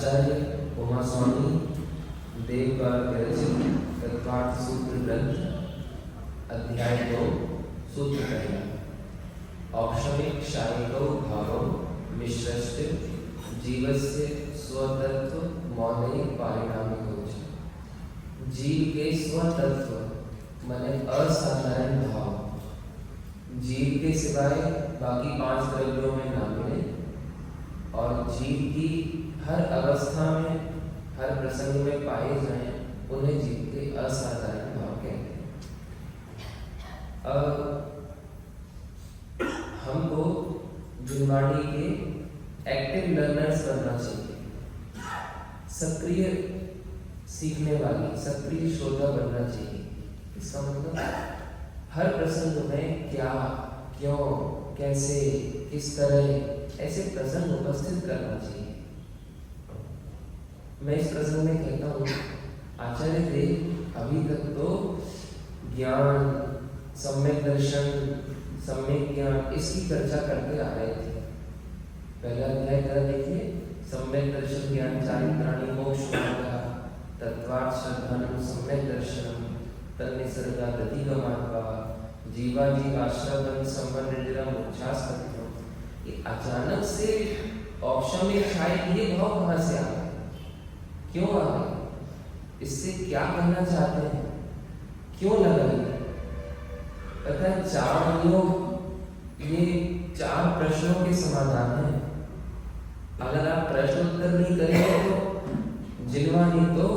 आचार्य उमा स्वामी देव द्वारा विरचित तत्वार्थ सूत्र ग्रंथ अध्याय 2 सूत्र पहला औक्षणिक शारीरिको भावो मिश्रस्य जीवस्य स्वतत्व मौलिक पारिणामिको च। जीव के स्वतत्व माने असाधारण भाव, जीव के सिवाय बाकी 5 द्रव्यों में ना मिले और जीव की हर अवस्था में हर प्रसंग में पाए जाएं, उन्हें जीव के असाधारण भाव कहते हैं। हमको जुनवाणी के एक्टिव लर्नर्स बनना चाहिए, सक्रिय सीखने वाली, सक्रिय श्रोता बनना चाहिए। इसका मतलब हर प्रसंग में क्या, क्यों, कैसे, किस तरह ऐसे प्रसंग उपस्थित करना चाहिए। मैं इस प्रसंग में कहता हूँ, आचार्य देव अभी तक तो ज्ञान, सम्यक दर्शन, सम्यक ज्ञान इसकी चर्चा करते आ रहे थे। पहला अध्याय का देखिए, सम्यक दर्शन ज्ञान चारित्राणि मोक्ष मार्ग तत्वार्थ श्रद्धानं सम्यक दर्शनम तन्निसर्गा गतिगमात्वा जीवा जीवाश्रवं संवरणिजरा मोक्षास्पदम्। ये अचानक से औक्षणिक शायद ये भाव कहाँ से आ गए, क्यों आ गए, इससे क्या कहना चाहते हैं, क्यों लगा ये? पता है 4 योग ये 4 प्रश्नों के समाधान हैं। अगर आप प्रश्न उत्तर नहीं करेंगे तो जिनवानी तो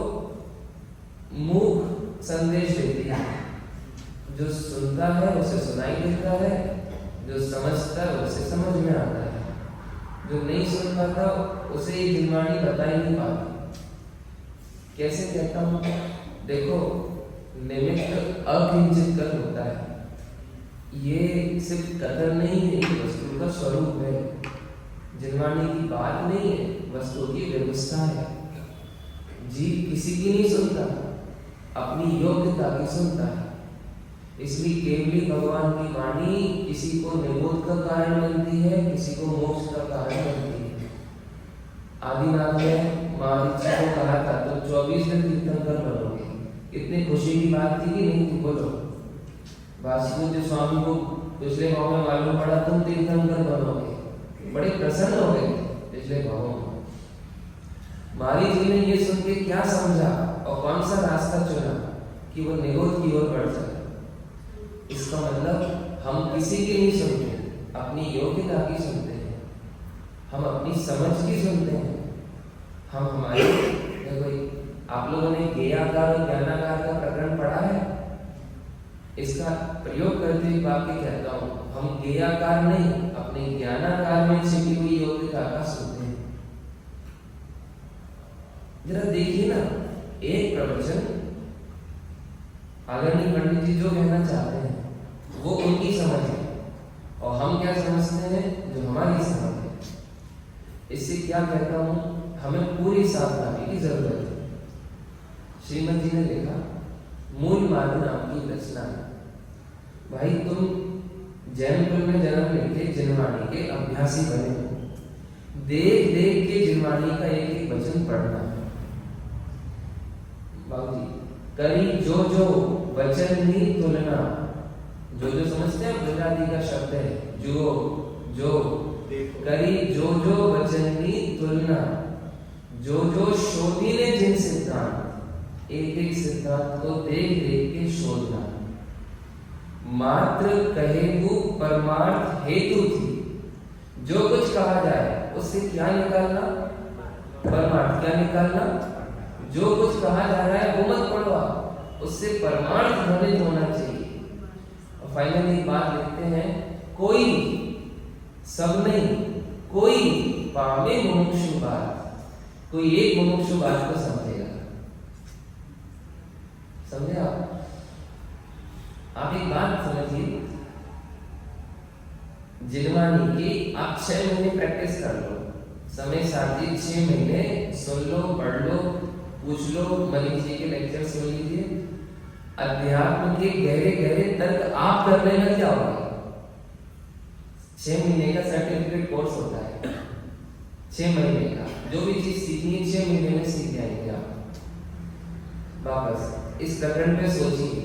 मूक संदेश देती है। जो सुनता है उसे सुनाई देता है, जो समझता है उसे समझ में आता है, जो नहीं सुन पाता उसे ये जिनवानी बता ही नहीं पाती। कैसे कहता हूँ, देखो निमित्त अकिंचित कर होता है, ये सिर्फ कदर नहीं है, वस्तु का स्वरूप है। जिनवानी की बात नहीं है, वस्तु की व्यवस्था है। जीव किसी की नहीं सुनता, अपनी योग्यता की सुनता है। इसलिए केवली भगवान की वाणी किसी को निबोध का कारण बनती है, किसी को मोक्ष का कारण बनती है। आदिनाथ ने महादीक्षा को कहा था तो 24 दिन तीर्थंकर बनोगे। इतनी खुशी की बात थी कि नहीं थी, बोलो। वासुदेव स्वामी को पिछले भाव में मालूम पड़ा तुम तीर्थंकर बनोगे, बड़े प्रसन्न हो गए पिछले भाव में। मारी जी ने ये सुन के क्या समझा और कौन सा रास्ता चुना कि वो निरोध की ओर बढ़ सके। इसका मतलब हम किसी की नहीं सुनते, अपनी योग्यता की सुनते हैं, हम अपनी समझ की सुनते हैं। हम हमारे, देखो आप लोगों ने ज्ञेयाकार और ज्ञानाकार का प्रकरण पढ़ा है। इसका प्रयोग करते हुए वाक्य कहता हूँ, हम ज्ञेयाकार नहीं, अपने ज्ञानाकार में छिपी हुई योग्यता का सुनते हैं। जरा देखिए ना, एक प्रवचन आदरणीय पंडित जी जो कहना चाहते हैं वो उनकी समझ है और हम क्या समझते हैं, जो हमारी समझ है। इससे क्या कहता हूँ, हमें पूरी सावधानी की जरूरत है। श्रीमद जी ने लिखा, मूल मार्ग नाम की रचना है। भाई तुम जैनपुर में जन्म लेके जिनवाणी के अभ्यासी बने हो, देख देख के जिनवाणी का एक एक वचन पढ़ना है। बाबू जी करी जो जो वचन नी तुलना, जो जो समझते हैं गुजराती का शब्द है, जो करी जो जो वचन नी तुलना, जो जो शोधी ने जिन सिद्धांत, एक एक सिद्धांत को देख देख के शोधना। मात्र कहे तू परमार्थ हेतु थी, जो कुछ कहा जाए उससे क्या निकालना, परमार्थ क्या निकालना। जो कुछ कहा जा रहा है वो मत पढ़वा, उससे परमार्थ ध्वनित होना चाहिए। और फाइनली एक बात लिखते हैं, कोई, सब नहीं, कोई पावे मुमुक्षु बात, कोई एक मुमुक्षु बात को समझेगा। समझे आप एक बात समझिए, जिनवानी की आप 6 महीने प्रैक्टिस कर लो, समय साथी 6 महीने सुन लो, पढ़ लो, पूछ लो, मनीष जी के लेक्चर सुन लीजिए। अध्यात्म के गहरे गहरे तर्क आप करने लग जाओगे। 6 महीने का सर्टिफिकेट कोर्स होता है, 6 महीने का। जो भी चीज सीखनी है 6 महीने में सीख जाएंगे आप। वापस इस प्रकरण पे सोचिए,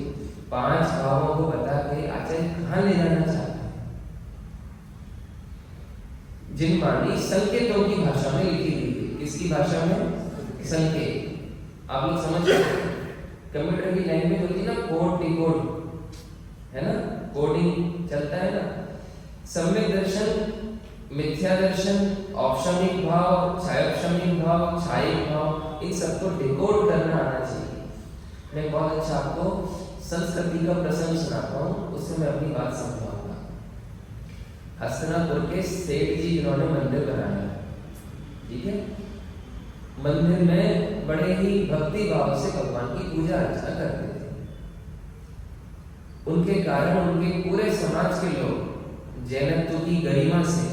5 भावों को बता के आचार्य कहाँ ले जाना चाहते हैं। जिनवाणी संकेतों की भाषा में लिखी गई है। किसकी भाषा में? संकेत। आप लोग समझ सकते हैं, कंप्यूटर की लैंग्वेज होती है ना, कोड डिकोड, है ना, कोडिंग चलता है ना। सम्यक दर्शन, मिथ्या दर्शन, औपशमिक भाव, छायोपशमिक भाव, छायिक भाव, इन सबको डिकोड करना आना चाहिए। मैं बहुत अच्छा आपको संस्कृति का प्रसंग सुनाता हूँ, उससे मैं अपनी बात समझाऊंगा। हस्तिनापुर के सेठ जी जिन्होंने मंदिर बनाया, ठीक है, मंदिर में बड़े ही भक्ति भाव से भगवान की पूजा अर्चना करते थे। उनके कारण उनके पूरे समाज के लोग जैनत्व की गरिमा से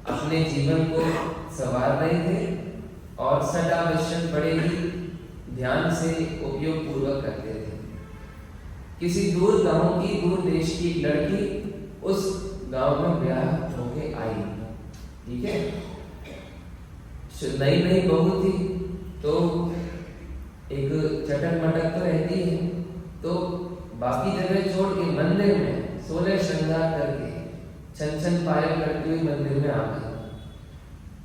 अपने जीवन को संवार रहे थे और सदावश्यक बड़े ही ध्यान से उपयोग पूर्वक करते थे। किसी दूर गांव की, दूर देश की एक लड़की उस गांव में ब्याह होके आई, ठीक है, नई नई बहू थी, तो एक चटक मटक तो रहती है, तो बाकी जगह छोड़ के मंदिर में 16 श्रृंगार करके छन छन पायल करती हुई मंदिर में आ गई।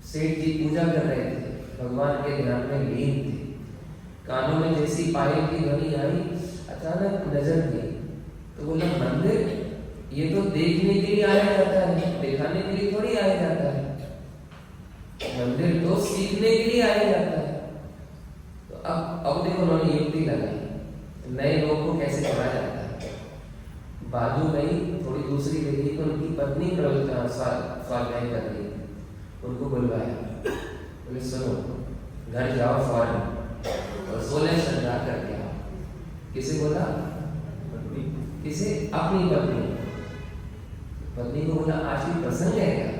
सेठ जी पूजा कर रहे थे, भगवान के ध्यान में लीन थे। कानों में जैसी पायल की ध्वनि आई, अचानक नजर गई, तो बोला मंदिर ये तो देखने के लिए आया जाता है, दिखाने के लिए थोड़ी आया जाता है, मंदिर तो सीखने के लिए आया जाता है। तो अब देखो उन्होंने युक्ति लगाई, नए लोगों को कैसे चढ़ा जाता है। बाजू गई, थोड़ी दूसरी देखी तो उनकी पत्नी स्वाध्याय कर रही, उनको बुलवाया, बोले सुनो घर जाओ फौरन और 16 श्रृंगार करके आओ। किसे बोला? किसे? अपनी पत्नी। पत्नी को बोला आज भी प्रसंग है क्या?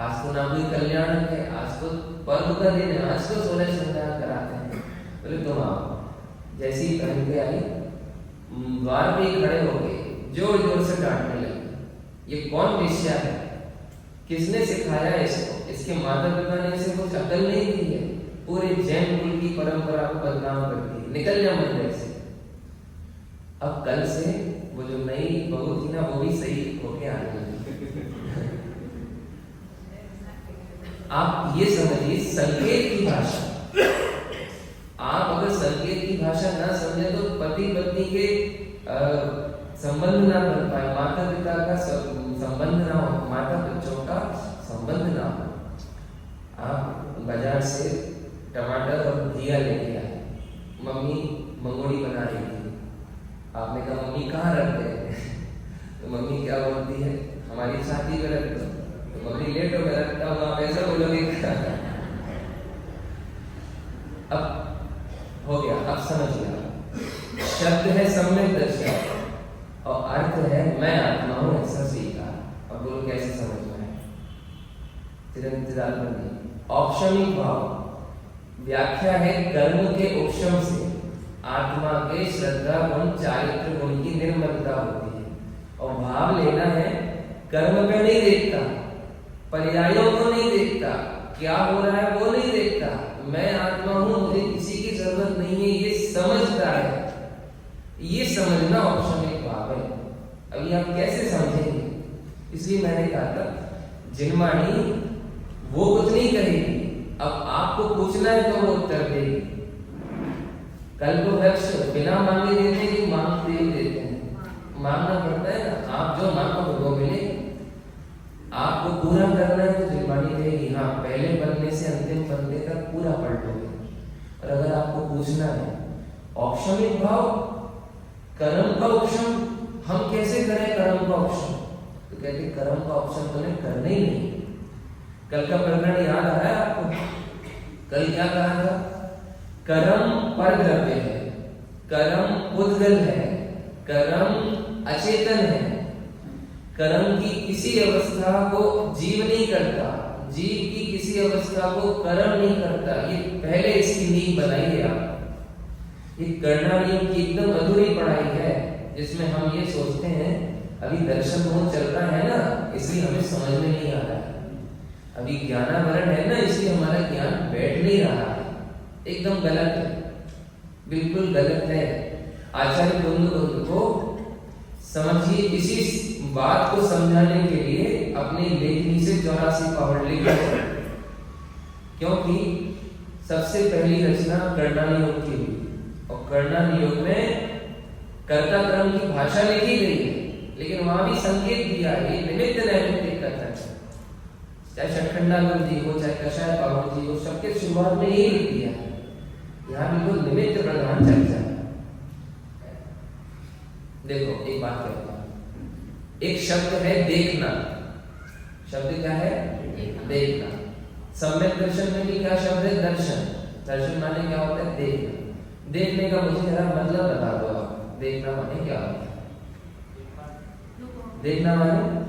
आज तो ना कोई कल्याण है, आज तो पर्व का दिन है, आज तो 16 श्रृंगार कराते हैं। बोले तुम आओ। जैसे ही पहन के आई, द्वार पे खड़े हो गए, जोर जोर से डांटने लगे, ये कौन वेश्या है, किसने सिखाया इसको, इसके माता पिता ने इसे कुछ अकल नहीं दी है, पूरे जैन कुल की परंपरा को बदनाम करती है, निकल जा मंदिर से। अब कल से वो जो नई बहू थी ना, वो भी सही होके आने लगी। आप ये समझिए संकेत की भाषा, आप अगर संकेत की भाषा ना समझे तो पति पत्नी के संबंध ना बन पाए, माता पिता का संबंध ना हो, माता बच्चों का संबंध ना हो। आप बाजार से टमाटर और घिया लेके आए, मम्मी मंगोड़ी बना रही थी, आपने कहा मम्मी कहाँ रखते हैं? तो मम्मी क्या बोलती है, हमारी छाती पे रख दो। तो मम्मी लेटो मैं रखता हूँ, आप ऐसा बोलोगे क्या? अब हो गया, अब समझ गया। शब्द है सम्यक दर्शन और अर्थ है मैं आत्मा हूं, ऐसा सीखा। अब बोलो कैसे समझना है? औपशमिक भाव व्याख्या है कर्म के उपशम से आत्मा के श्रद्धा गुण चारित्र गुण की निर्मलता होती है। और भाव लेना है कर्म पे नहीं देखता, पर्यायों को नहीं देखता, क्या हो रहा है वो नहीं देखता, मैं आत्मा हूं, मुझे किसी की जरूरत नहीं है, ये समझता है। ये समझना औपशमिक भाव है। अभी आप कैसे समझेंगे? इसलिए मैंने कहा था जिनवाणी वो कुछ नहीं करेगी, अब आपको पूछना है तो वो उत्तर देगी। कल्प वृक्ष बिना मांगे देते हैं, मांगते ही देते हैं, मांगना पड़ता है ना, आप जो मांगो वो मिले। आपको पूरा करना है तो जिनवाणी देगी, हाँ पहले पन्ने से अंतिम पन्ने तक पूरा पढ़ लोगे। और अगर आपको पूछना है औपशमिक भाव कर्म का उपशम, हम कैसे करें कर्म का उपशम? तो कहते कर्म का उपशम तो करना ही नहीं। कल का प्रकरण याद आ रहा है आपको? कल क्या कहा था? कर्म पर द्रव्य है, कर्म उद्गल है, कर्म अचेतन है, कर्म की किसी अवस्था को जीव नहीं करता, जीव की किसी अवस्था को कर्म नहीं करता। ये पहले इसकी नींव बनाई है आप। ये करना नियम की एकदम अधूरी पढ़ाई है, जिसमें हम ये सोचते हैं अभी दर्शन बहुत चल रहा है ना, इसलिए हमें समझ में नहीं आ रहा है। अभी ज्ञानावरण है ना, इसलिए हमारा ज्ञान बैठ नहीं नहीं रहा है, एकदम गलत है, बिल्कुल गलत है। आचार्य कुंद को समझिए, इसी बात को समझाने के लिए अपनी लेखनी से 84 पावर लिखा, क्योंकि सबसे पहली रचना कर्णा नियोग की हुई और कर्णा नियोग में कर्ता क्रम की भाषा लिखी गई है, लेकिन वहां भी संकेत दिया है निमित्त नैमित्तिक कथन। चाहे षटखंडा जी हो, चाहे कषाय पावर जी हो, सबके शुरुआत में यही लिख दिया है। यहाँ बिल्कुल निमित्त प्रधान चर्चा है। देखो एक बात कहता हूं, एक शब्द है देखना। शब्द क्या है? देखना। सम्यक दर्शन में भी क्या शब्द है? दर्शन। दर्शन माने क्या होता है? देखना। देखने का मुझे जरा मतलब बता दो आप, देखना माने क्या होता है? देखना माने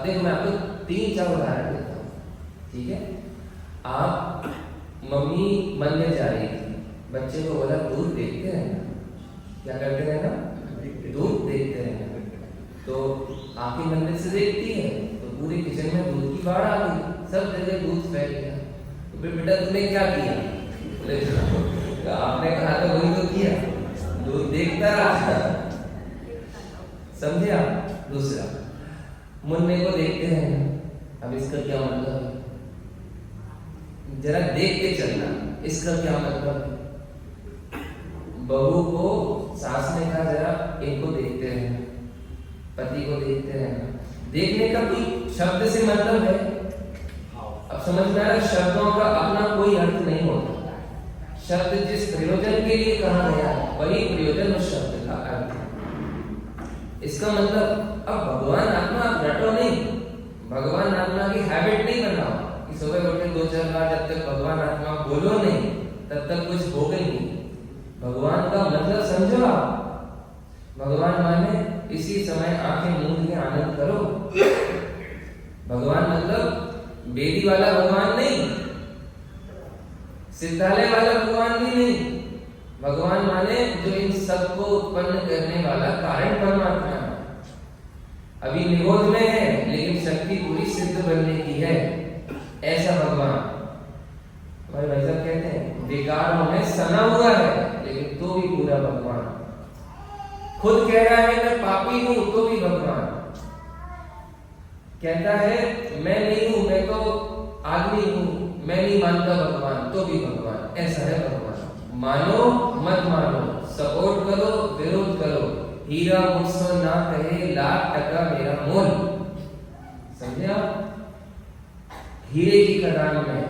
देखो मैं आपको 3-4 उदाहरण देता हूँ, ठीक है? आप मम्मी मंदिर जा रही थी, बच्चे को बोला दूध देखते रहना। क्या करते रहना? दूध देखते रहना। तो आंखें मंदिर से देखती है तो पूरे किचन में दूध की बाढ़ आ गई, सब जगह दूध फैल गया। तो फिर बेटा तुमने क्या किया? तो आपने कहा था वही तो किया, दूध देखता रहा। समझे आप? दूसरा, मुन्ने को देखते रहना। अब इसका क्या मतलब है? जरा देख के चलना, इसका क्या मतलब है? बहू को सास ने कहा जरा इनको देखते रहना, पति को देखते रहना। देखने का कोई शब्द से मतलब है? अब समझ में आ रहा है, शब्दों का अपना कोई अर्थ नहीं होता। शब्द जिस प्रयोजन के लिए कहा गया वही प्रयोजन उस शब्द का अर्थ है। इसका मतलब अब भगवान आत्मा आप रटो नहीं, भगवान आत्मा की हैबिट नहीं बनाओ कि सुबह उठे 2-4 बार जब तक भगवान आत्मा बोलो नहीं तब तक कुछ होगा ही नहीं। भगवान का मतलब समझो आप। भगवान माने इसी समय आंखें मूंद के आनंद करो। भगवान मतलब बेदी वाला भगवान नहीं, सिद्धालय वाला भगवान भी नहीं। भगवान माने जो इन सबको उत्पन्न करने वाला कारण परमात्मा है। अभी निरोध में है लेकिन शक्ति पूरी सिद्ध बनने की है, ऐसा भगवान। हमारे भाई साहब कहते हैं विकारों में सना हुआ है लेकिन तो भी पूरा भगवान। खुद कह रहा है मैं पापी हूं तो भी भगवान। कहता है मैं नहीं हूं, मैं तो आदमी हूं, मैं नहीं मानता भगवान, तो भी भगवान। ऐसा है भगवान। मानो मत मानो, सपोर्ट करो विरोध करो, हीरा मुझसे ना कहे 1,00,000 टका मेरा मोल। समझे आप? हीरे की खदान में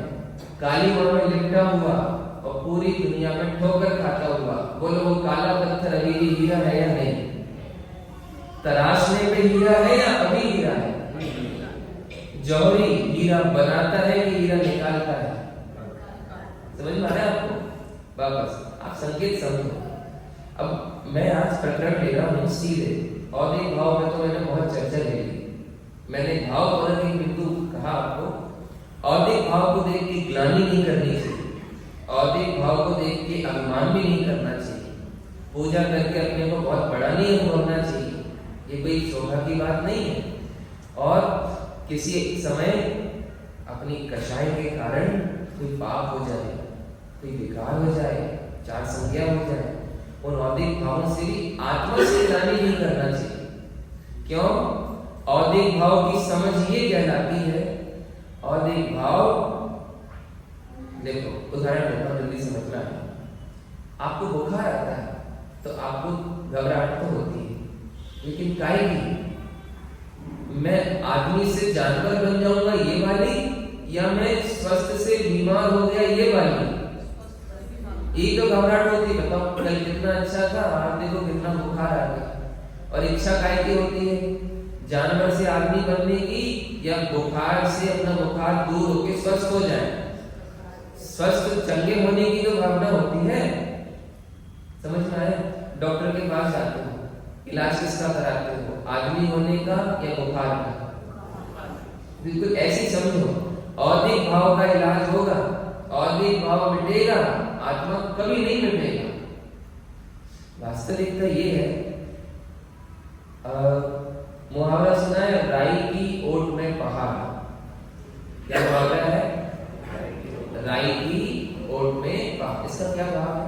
काली मोड़ में लिपटा हुआ और पूरी दुनिया में ठोकर खाता हुआ, बोलो वो काला पत्थर अभी भी हीरा है या नहीं? तराशने पे हीरा है या अभी हीरा है? जौहरी हीरा बनाता है कि हीरा निकालता है? समझ में आ रहा है आपको? वापस आप संकेत समझो। अब मैं आज प्रकरण ले रहा हूँ सीधे, और एक भाव में तो मैंने बहुत चर्चा ले ली। मैंने भाव पर एक बिंदु कहा आपको, औदिक भाव को देख के ग्लानि नहीं करनी चाहिए, औदिक भाव को देख के अभिमान भी नहीं करना चाहिए, पूजा करके अपने को बहुत बड़ा नहीं होना चाहिए, ये कोई शोभा की बात नहीं है। और किसी समय अपनी कषाय के कारण कोई पाप हो जाए, कोई विकार हो जाए, 4 संज्ञा हो जाए, उन औदिक भावों से भी आत्मा से ग्लानि नहीं करना चाहिए। क्यों? औदिक भाव की समझ ये कहलाती है, औदिक भाव, देखो उदाहरण देता हूं जल्दी समझना है। आपको बुखार आता है तो आपको घबराहट तो होती है, लेकिन काहे की? मैं आदमी से जानवर बन जाऊंगा ये वाली, या मैं स्वस्थ से बीमार हो गया ये वाली? ये तो घबराहट होती है। बताओ कल कितना अच्छा था, आज देखो कितना बुखार आ गया। और इच्छा काहे की होती है? जानवर से आदमी बनने की, या बुखार से अपना बुखार दूर होकर स्वस्थ हो जाए, स्वस्थ चंगे होने की तो भावना होती है। समझ में आया? डॉक्टर के पास जाते हो, इलाज किसका कराते हो? आदमी होने का या बुखार का? बिल्कुल ऐसी समझो, औदिक भाव का इलाज होगा, औदिक भाव मिटेगा, आत्मा कभी नहीं मिटेगा। वास्तविकता ये है, मुहावरा सुना है, राई की ओट में पहाड़। क्या मुहावरा है? इसका क्या भाव है,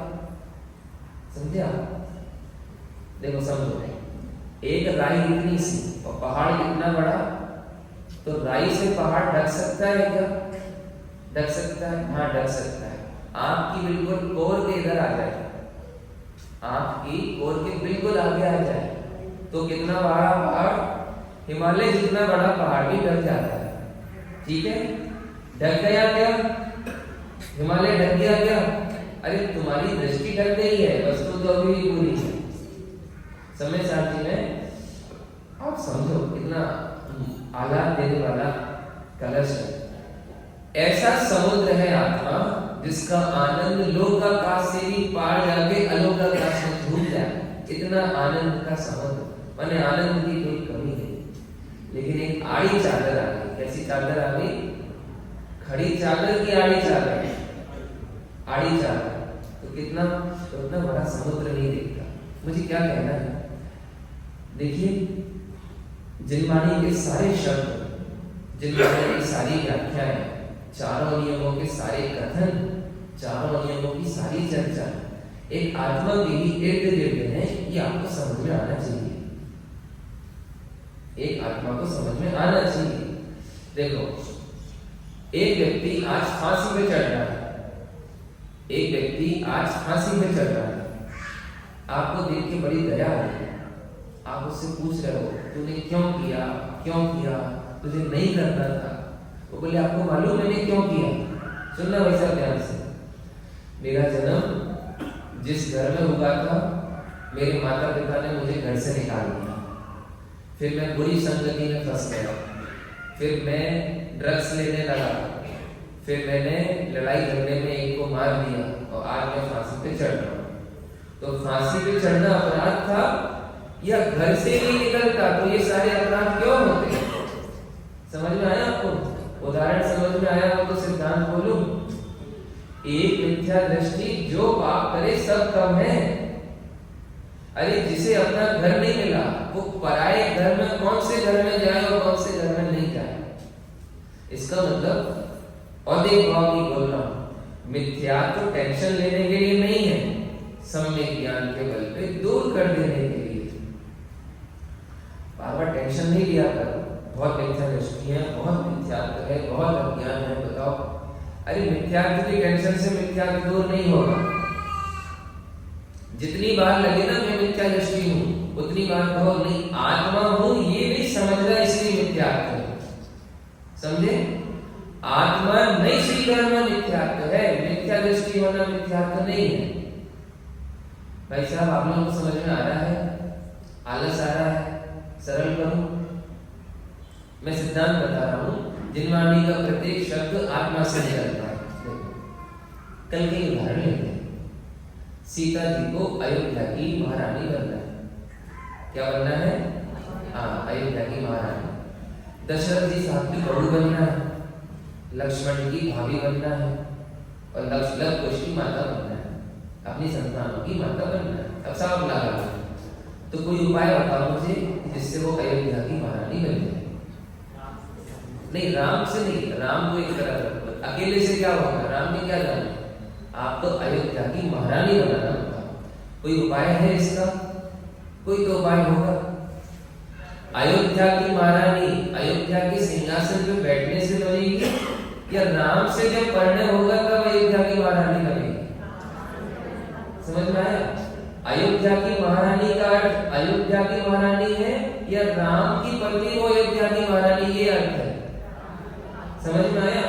समझे आप? देखो समझो, एक राई इतनी सी और पहाड़ इतना बड़ा, तो राई से पहाड़ ढक सकता है क्या? ढक सकता है? हाँ ढक सकता है। आपकी बिल्कुल कोर के इधर आ जाए, आपकी कोर के बिल्कुल आगे आ जाए तो कितना बड़ा पहाड़, हिमालय जितना बड़ा पहाड़ भी ढक जाता है। ठीक है, ढक गया क्या? हिमालय ढक गया क्या? अरे तुम्हारी दृष्टि ढक गई है, वस्तु तो अभी भी पूरी है। समय साथी में आप समझो कितना आलाद देने वाला कलश है। ऐसा समुद्र है आत्मा जिसका आनंद लोकाकाश से भी पार जाके अलोकाकाश में झूम जाए, इतना आनंद का समुद्र, माने आनंद की कोई कमी नहीं। लेकिन एक आड़ी चादर आ गई। कैसी चादर आ गई? खड़ी चादर की आड़ी चादर, आड़ी चादर, तो कितना तो उतना बड़ा समुद्र नहीं दिखता। मुझे क्या कहना है, देखिए जिनवाणी के सारे शब्द, जिनवाणी की सारी व्याख्याएं, चारों नियमों के सारे कथन, चारों नियमों की सारी चर्चा एक आत्मा के ही इर्द गिर्द है, ये आपको समझ में आना चाहिए। एक आत्मा को समझ में आना चाहिए। देखो, एक व्यक्ति आज फांसी पे चढ़ रहा है, एक व्यक्ति आज फांसी पे चढ़ रहा है, आपको देख के बड़ी दया आ रही है, आप उससे पूछ रहे हो तूने क्यों किया, क्यों किया, तुझे नहीं करना था। वो बोले आपको मालूम मैंने क्यों किया? सुनना वैसा ध्यान से। मेरा जन्म जिस घर में हुआ था, मेरे माता पिता ने मुझे घर से निकाल दिया, फिर मैं बुरी संगति में फंस गया, फिर मैं ड्रग्स लेने लगा, फिर मैंने लड़ाई झगड़े में एक को मार दिया और आज मैं फांसी पे चढ़ रहा हूँ। तो फांसी पे चढ़ना अपराध था या घर से नहीं निकलता तो ये सारे अपराध क्यों होते? समझ में आया आपको? उदाहरण समझ में आया हो तो सिद्धांत बोलूं। एक मिथ्या दृष्टि, जो पाप करे सब कम है। अरे जिसे अपना घर नहीं मिला वो पराये घर में, कौन से घर में जाए और कौन से घर में नहीं जाए। इसका मतलब अधिक भाव नहीं बोल रहा हूं, मिथ्या तो टेंशन लेने के लिए नहीं है, सम्यक ज्ञान के बल पे दूर कर देने के लिए। बार बार टेंशन नहीं लिया करो, बहुत मिथ्या दृष्टि है, बहुत मिथ्यात्व है, बहुत अज्ञान है, बताओ। अरे मिथ्यात्व की टेंशन से मिथ्यात्व दूर नहीं होगा। जितनी बार लगे ना मैं मिथ्या दृष्टि हूं, उतनी बार कहो नहीं आत्मा हूं, ये भी समझ रहा इसलिए मिथ्यात्व है। समझे? आत्मा नहीं स्वीकारना मिथ्यात्व है, मिथ्या दृष्टि होना मिथ्यात्व नहीं है। भाई साहब आप लोगों को समझ में आ रहा है? आलस आ रहा है? सरल करूं, मैं सिद्धांत बता रहा हूं, जिनवाणी का प्रत्येक शब्द आत्मा से निकलता है। देखो कल के उदाहरण लेते हैं। सीता जी को अयोध्या की महारानी बनना है। क्या बनना है? हाँ, अयोध्या की महारानी। दशरथ जी साहब की बहू बनना है, लक्ष्मण की भाभी बनना है और लव कुश की माता बनना है, अपनी संतानों की माता बनना है। अब साहब लगा तो कोई उपाय बताओ मुझे जिससे वो अयोध्या की महारानी बन जाए। नहीं, राम से नहीं, राम को एक तरफ रखो, अकेले से क्या होगा? राम ने क्या जाना, आप तो अयोध्या की महारानी बनाना होगा। कोई उपाय है इसका? कोई तो उपाय होगा। अयोध्या की महारानी अयोध्या के सिंहासन पे बैठने से बनेगी या राम से जब पढ़ने होगा तब अयोध्या की महारानी बनेगी? समझ में आया? अयोध्या की महारानी का अर्थ अयोध्या की महारानी है या राम की पत्नी हो अयोध्या की महारानी, ये अर्थ है। समझ में आया?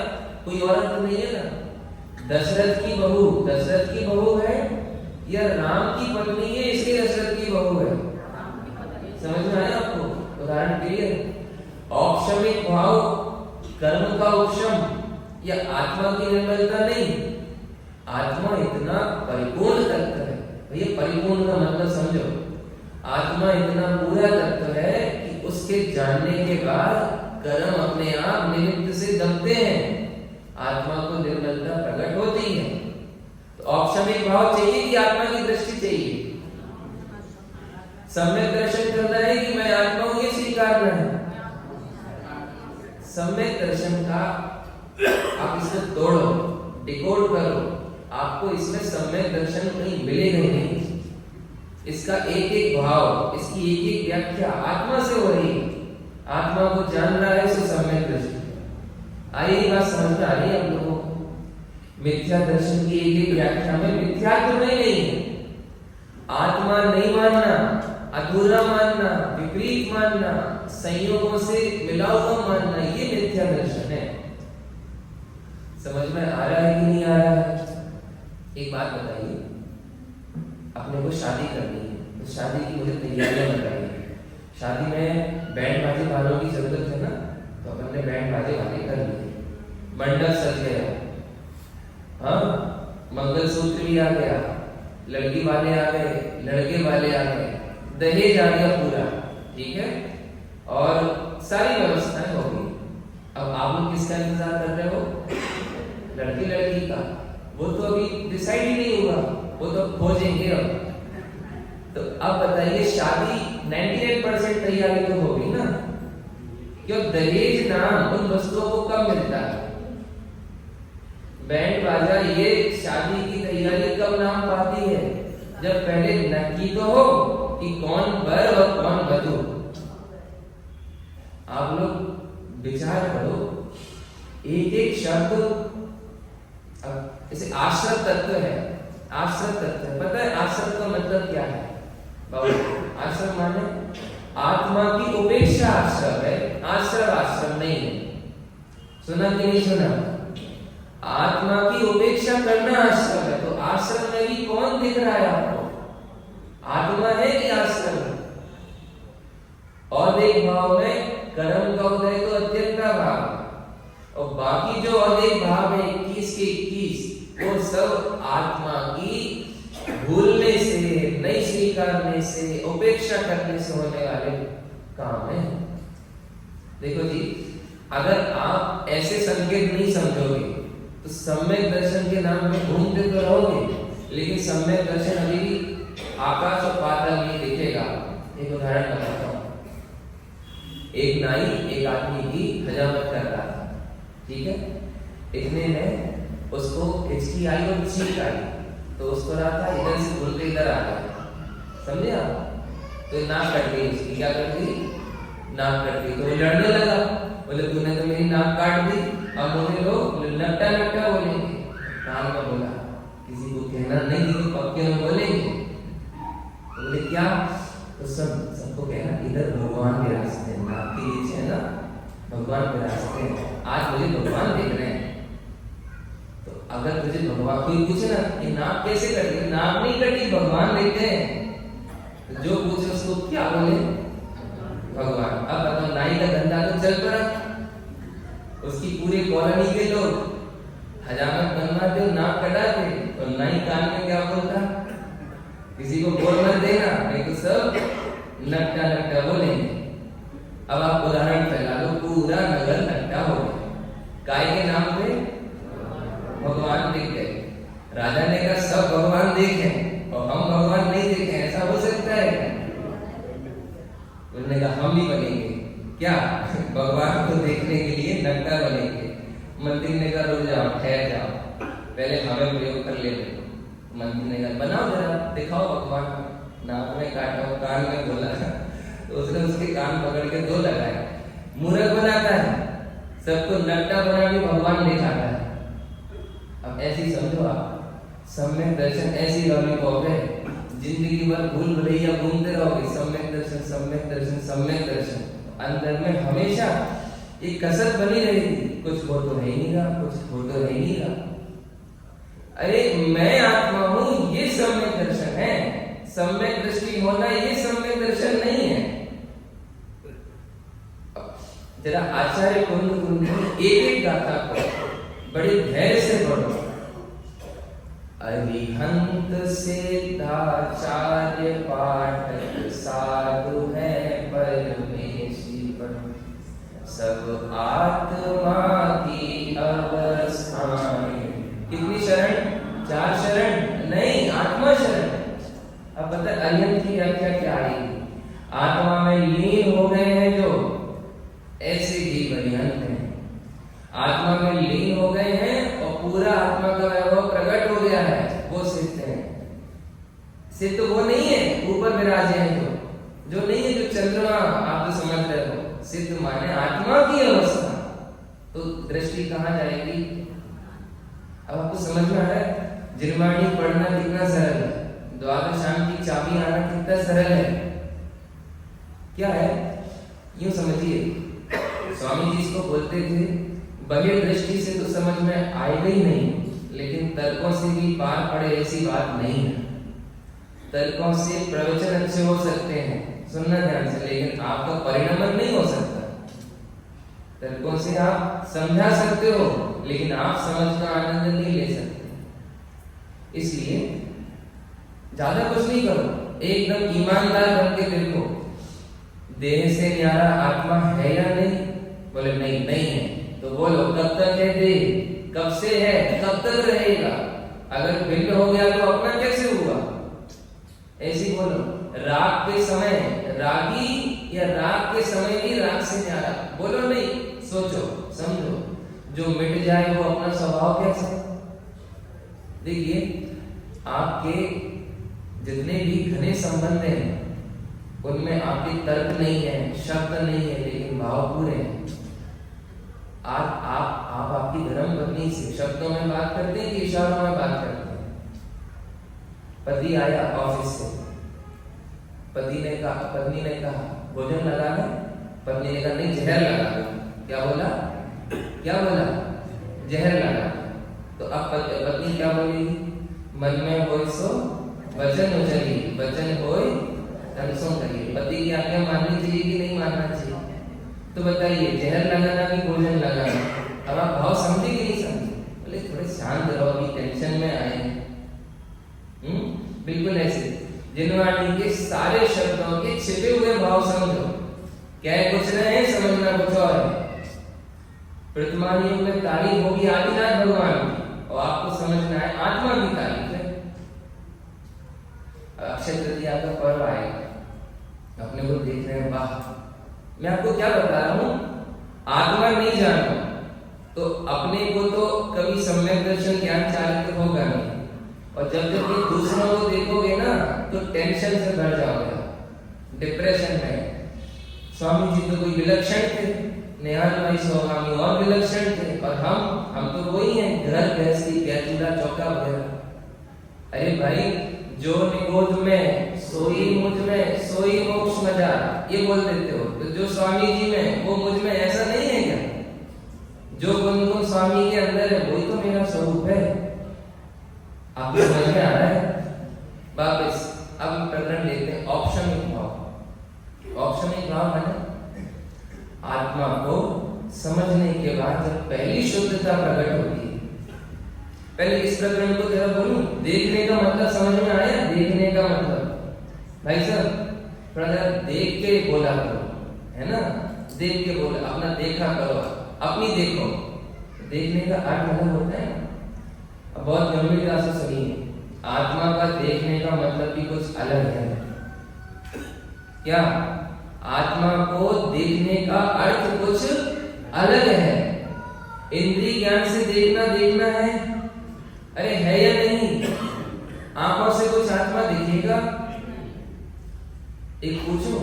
कोई और अर्थ नहीं है ना। दशरथ की बहू है या राम की पत्नी है इसलिए दशरथ की बहू है। समझ में आया आपको? उदाहरण क्लियर? औपशमिक भाव कर्म का उपशम या आत्मा की निर्मलता नहीं, आत्मा इतना परिपूर्ण तत्व है। भैया परिपूर्ण का मतलब समझो, आत्मा इतना पूरा तत्व है कि उसके जानने के बाद कर्म अपने आप निमित्त से दबते हैं, आत्मा को निर्मलता प्रकट होती है। तो औपशमिक भाव चाहिए कि आत्मा की दृष्टि चाहिए? सम्यक दर्शन करना है कि मैं आत्मा हूं, ये स्वीकारना है। सम्यक दर्शन का आप इसे तोड़ो, डिकोड करो, आपको इसमें सम्यक दर्शन कहीं मिलेगा ही नहीं। इसका एक एक भाव, इसकी एक एक व्याख्या आत्मा से हो रही है। आत्मा को जान रहा है उसे सम्यक दर्शन। आई ये बात समझ में आ रही है हम लोगों को? मिथ्या दर्शन की एक एक व्याख्या में मिथ्या तो नहीं है। आत्मा नहीं मानना, अधूरा मानना, विपरीत मानना, संयोगों से मिला हुआ मानना, ये मिथ्या दर्शन है। समझ में आ रहा है कि नहीं आ रहा है? एक बात बताइए, अपने को शादी करनी है तो शादी की मुझे तैयारियां बताइए। शादी में बैंड बाजे वालों की जरूरत है ना, तो अपन ने बैंड बाजे वाले कर लिए, मंडप सज गया, हाँ, मंगलसूत्र भी आ गया, लड़की वाले आ गए, लड़के वाले आ गए, दहेज आ गया पूरा, ठीक है, और सारी व्यवस्थाएं हो गई। अब आप लोग किसका इंतजार कर रहे हो? लड़की लड़की का। वो तो अभी डिसाइड ही नहीं हुआ, वो तो खोजेंगे अब। तो अब बताइए, शादी 99% तैयारी तो होगी ना, क्यों? दहेज नाम उन वस्तुओं को कब मिलता है? बैंड बाजा ये शादी की तैयारी कब नाम पाती है? जब पहले नक्की तो हो कि कौन वर और कौन वधू। आप लोग विचार करो, एक एक शब्द। अब इसे आश्रत तत्व है, आश्रत तत्व है। पता है आश्रत का मतलब क्या है? आश्रम माने आत्मा की उपेक्षा आश्रम है, आश्रम आश्रम नहीं है। सुना कि नहीं सुना? आत्मा की उपेक्षा करना आश्रम है। तो आश्रम में भी कौन दिख रहा है आपको? आत्मा है कि आश्रम है? औदेक भाव में कर्म का उदय तो अत्यंता भाव, और बाकी जो औदेक भाव है 21 के 21, वो सब आत्मा की भूलने से, नहीं स्वीकारने से, उपेक्षा करने से होने वाले काम है। देखो जी, अगर आप ऐसे संकेत नहीं समझोगे तो सम्यक दर्शन के नाम में घूमते तो रहोगे, लेकिन सम्यक दर्शन अभी भी आकाश और पाताल में दिखेगा। एक उदाहरण बताता हूँ। एक नाई एक आदमी की हजामत कर रहा था, ठीक है। इतने में उसको हिचकी आई और छींक आई, तो उसको रहा था इधर से भूल के इधर आ गया, समझे आप? तो नाक कट गई उसकी। क्या कट गई? नाक कट गई। तो वो लड़ने लगा, बोले तूने तो मेरी नाक काट दी। अब मुझे लोग नट्टा नट्टा बोलेंगे। कान में बोला, किसी को कहना नहीं, कि तो पक्के में बोलेंगे। तो बोले क्या? तो सबको कहना इधर भगवान के रास्ते हैं, नाक के नीचे है ना, भगवान के रास्ते हैं, आज मुझे भगवान देख रहे हैं। तो अगर तुझे भगवान कोई पूछे ना कि नाक कैसे कटी, नाक नहीं कटी, भगवान देखते हैं, तो जो पूछे उसको क्या बोले? भगवान। अब बताओ, नाई का धंधा तो चल पड़ा, उसकी पूरी कॉलोनी के लोग हजामत बनवाते हो, नाक कटाते, और नाई कान में क्या बोलता? किसी को बोल मत देना, नहीं तो सब नट्टा नट्टा बोलेंगे। अब आप उदाहरण फैला लो, पूरा नगर नट्टा हो गया, काय के नाम पे? भगवान दिख गए। राजा ने कहा सब भगवान देखे और हम भगवान नहीं देखे, ऐसा हो सकता है? उन्होंने कहा हम भी बनेंगे। क्या? भगवान को देखने के लिए नट्टा बनेंगे। मंत्री ने कहा रुक जाओ, ठहर जाओ, पहले हमें प्रयोग कर लेते। मंत्री ने कहा बनाओ जरा, दिखाओ भगवान। नाक में काटा, कान में बोला, तो उसने उसके कान पकड़ के दो लगाए। मूर्ख बनाता है, सबको नट्टा बना के भगवान दिखाता है। अब ऐसी समझो आप, सम्यक दर्शन ऐसी लॉलीपॉप है, जिंदगी भर भूल भुलैया घूमते रहोगे, सम्यक दर्शन सम्यक दर्शन सम्यक दर्शन, अंदर में हमेशा एक कसरत बनी रहेगी, कुछ हो तो है ही नहीं रहा, कुछ हो तो है ही नहीं रहा। अरे मैं आत्मा हूं, ये सम्यक दर्शन है। सम्यक दृष्टि होना ये सम्यक दर्शन नहीं है। जरा आचार्य कुंद एक एक गाथा को बड़े धैर्य से पढ़ो। अरिहंत सिद्धाचार्य पाठक साधु है परमेशी पर, सब आत्मा की अवस्थाएं। कितनी शरण? 4 शरण नहीं, आत्मा शरण। अब पता है अरिहंत की व्याख्या क्या आएगी? आत्मा में लीन हो गए हैं जो, ऐसे जीव अरिहंत हैं। आत्मा में लीन हो गए हैं और पूरा आत्मा का वैभव प्रकट हो गया है, सिद्ध वो नहीं है ऊपर विराजे हैं जो नहीं है, जो चंद्रमा आप तो समझ रहे हो। सिद्ध माने आत्मा की अवस्था, तो दृष्टि कहाँ जाएगी? अब आपको समझ में आ रहा है जिनवाणी पढ़ना कितना सरल है, द्वादशाम की चाबी आना कितना सरल है। क्या है? यूं समझिए, स्वामी जी इसको बोलते थे बहिर्दृष्टि से तो समझ में आएगा ही नहीं, लेकिन तर्कों से भी पार पड़े ऐसी बात नहीं है। तर्कों से प्रवचन अच्छे हो सकते हैं, सुनना ध्यान से, लेकिन आपका परिणमन नहीं हो सकता। तर्कों से आप समझा सकते हो, लेकिन आप समझ का आनंद नहीं ले सकते। इसलिए ज्यादा कुछ नहीं करो, एकदम ईमानदार बन के देखो, देह से न्यारा आत्मा है या नहीं? बोले नहीं, नहीं है। तो बोलो कब तक है देह, कब से है, कब तक रहेगा? अगर भिन्न हो गया तो अपना कैसे हुआ? ऐसी बोलो, राग के समय रागी या राग के समय भी राग से न्यारा? बोलो नहीं, सोचो समझो, जो मिट जाए वो अपना स्वभाव कैसा? देखिए, आपके जितने भी घने संबंध हैं उनमें आपके तर्क नहीं है, शब्द नहीं है, लेकिन भाव पूरे हैं। आप आपकी धर्म पत्नी से शब्दों में बात करते हैं कि इशारों में बात करते हैं? पति आया ऑफिस से, पत्नी ने कहा भोजन लगा है, पत्नी ने कहा नहीं जहर लगा दो। क्या बोला? जहर लगा। तो अब पत्नी क्या बोलेगी? मन में होय सो वचन उचली, वचन होय तन सो करिए। पति की आज्ञा माननी चाहिए कि नहीं मानना चाहिए? तो बताइए, जहर लगाना कि भोजन लगाना? अब आप भाव समझे कि नहीं समझे? बोले थोड़े शांत रहो, अभी टेंशन में आए। बिल्कुल ऐसे जिनवाणी के सारे शब्दों के छिपे हुए भाव समझो। कह कुछ रहे हैं, समझना कुछ और है। वर्तमान युग में तारीफ होगी आदिनाथ भगवान की, और आपको समझना है आत्मा की तारीफ है। अक्षय तृतीया का पर्व आएगा, अपने को देख रहे हैं, वाह, मैं आपको क्या बता रहा हूं, आत्मा नहीं जानो तो अपने को तो कभी सम्यक दर्शन ज्ञान चारित्र होगा नहीं। और जब दूसरों को देखोगे ना तो टेंशन से भर जाओगे, डिप्रेशन में। स्वामी जी तो कोई विलक्षण थे, नेहाल भाई स्वामी और विलक्षण थे, और हम तो वही हैं, घर गृहस्थी, चूल्हा चौका वगैरह। अरे भाई, जो निगोद में सोई मुझ में, सोई मोक्ष मजा, ये बोल देते हो। तो जो स्वामी जी में वो मुझ में, ऐसा नहीं है क्या? जो गुण स्वामी के अंदर है वही तो मेरा स्वरूप है। आपको समझ में आ रहा है? वापस अब प्रकरण लेते हैं औपशमिक भाव। औपशमिक भाव है आत्मा को समझने के बाद जब पहली शुद्धता प्रकट होती है। पहले इस प्रकरण को जरा बोलूं, देखने का मतलब समझ में आया? देखने का मतलब भाई साहब थोड़ा जरा देख के बोला करो, है ना? देख के बोला, अपना देखा करो, अपनी देखो। देखने का अर्थ अलग होता है। अब बहुत गंभीरता से सुनिए, आत्मा का देखने का मतलब भी कुछ अलग है। क्या? आत्मा को देखने का अर्थ कुछ अलग है। इंद्रिय ज्ञान से देखना है, अरे है या नहीं? आंखों से कुछ आत्मा दिखेगा? एक पूछो,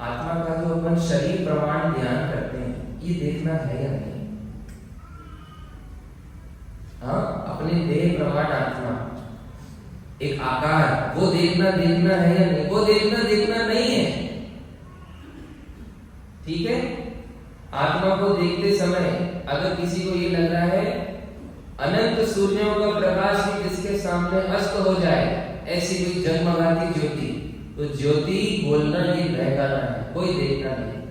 आत्मा का जो अपन शरीर प्रमाण ध्यान करते हैं, ये देखना है या नहीं? हाँ, अपने देह प्रमाण आत्मा, एक आकार, वो देखना है या नहीं? वो देखना नहीं है। ठीक है? आत्मा को देखते समय अगर किसी को ये लग रहा है अनंत सूर्यों का प्रकाश भी जिसके सामने अस्त हो जाए, ऐसी कोई जगमगाती ज्योति, तो ज्योति बोलना ये बहकाना है, कोई देखना नहीं।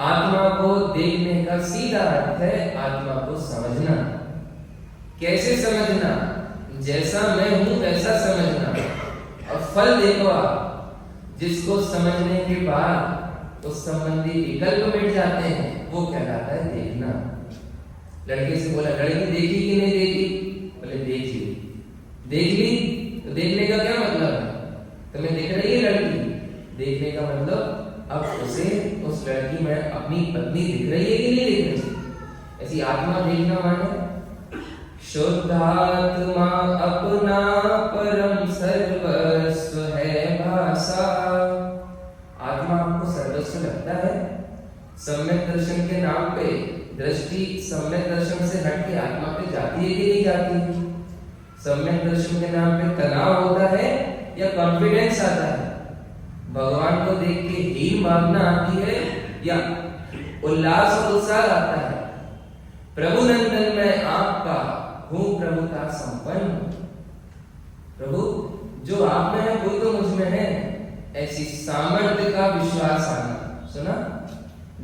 आत्मा को देखने का सीधा अर्थ है आत्मा को समझना। कैसे समझना? जैसा मैं हूं वैसा समझना। और फल देखो आप, जिसको समझने के बाद उस संबंधी विकल्प मिट जाते हैं, वो कहलाता है देखना। लड़के से बोला, लड़की देखी कि नहीं देखी? बोले देख ली। तो देखने का क्या मतलब है? तुम्हें दिख रही है लड़की? देखने का मतलब अब उसे, उस लड़की में अपनी पत्नी दिख रही है कि नहीं दिख रही? ऐसी आत्मा देखना माने शुद्धात्मा अपना परम सर्वस्व सम्यक दर्शन के नाम पे दृष्टि सम्यक दर्शन से हट के आत्मा पे जाती है कि नहीं जाती? सम्यक दर्शन के नाम पे तनाव होता है या कॉन्फिडेंस आता है? भगवान को देख के हीन भावना आती है या उल्लास और उत्साह आता है? प्रभु नंदन मैं आपका हूं प्रभुता संपन्न। प्रभु जो आप में है वो तो मुझ में है, ऐसी सामर्थ्य का विश्वास आना। सुना?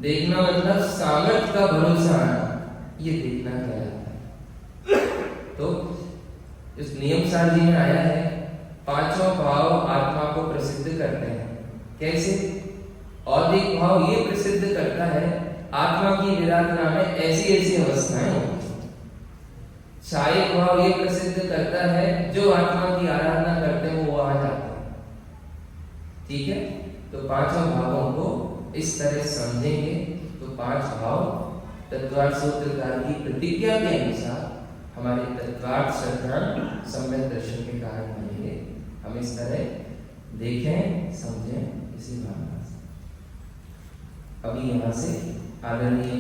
देखना मतलब सामर्थ्य का भरोसा आना, ये देखना कहलाता है। तो इस नियम सारणी में आया है पांचों भाव आत्मा को प्रसिद्ध करते हैं। कैसे? औदिक भाव ये प्रसिद्ध करता है आत्मा की विराधना में ऐसी ऐसी अवस्थाएं होती हैं। छायक भाव ये प्रसिद्ध करता है जो आत्मा की आराधना करते हैं वो वहां जाते हैं। ठीक है, तो पांचों भावों को इस तरह समझेंगे तो पांच भाव तत्वार्थ सूत्रकार की प्रतिज्ञा के अनुसार हमारे तत्वार्थ श्रद्धांत सम्यक दर्शन के कारण बनेंगे। हम इस तरह देखें समझें इसी भावना से। अभी यहाँ से आदरणीय